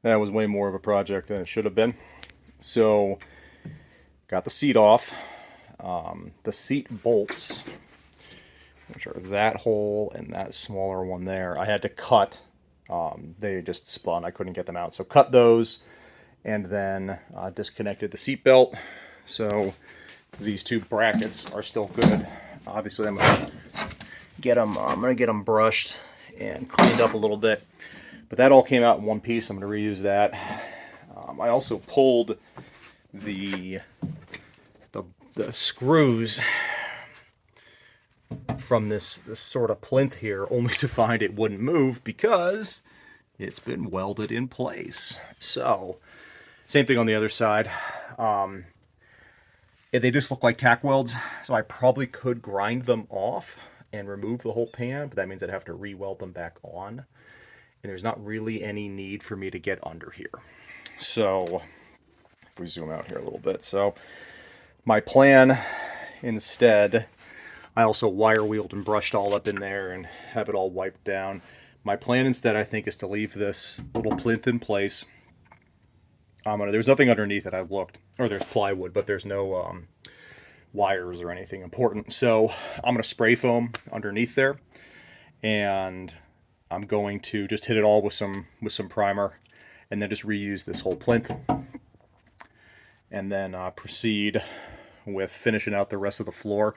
That was way more of a project than it should have been. So, got the seat off. The seat bolts, which are that hole and that smaller one there, I had to cut. They just spun. I couldn't get them out. So, cut those and then disconnected the seat belt. So, these two brackets are still good. Obviously, I'm gonna get them brushed and cleaned up a little bit. But that all came out in one piece. I'm going to reuse that. I also pulled the, the screws from this sort of plinth here, only to find it wouldn't move because it's been welded in place. So, same thing on the other side. They just look like tack welds, so I probably could grind them off and remove the whole pan, but that means I'd have to re-weld them back on. And there's not really any need for me to get under here. So, if we zoom out here a little bit. So, my plan instead, I also wire wheeled and brushed all up in there and have it all wiped down. My plan instead, I think, is to leave this little plinth in place. There's nothing underneath it, I've looked. Or there's plywood, but there's no wires or anything important. So I'm going to spray foam underneath there. And I'm going to just hit it all with some primer. And then just reuse this whole plinth. And then proceed with finishing out the rest of the floor.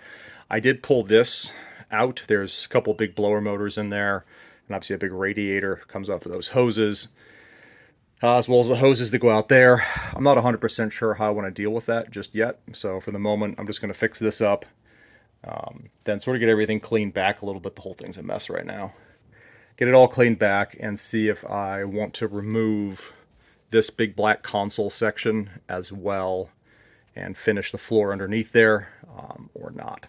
I did pull this out. There's a couple big blower motors in there. And obviously a big radiator comes off of those hoses. As well as the hoses that go out there. I'm not 100% sure how I want to deal with that just yet. So for the moment, I'm just going to fix this up. Then sort of get everything cleaned back a little bit. The whole thing's a mess right now. Get it all cleaned back and see if I want to remove this big black console section as well and finish the floor underneath there or not.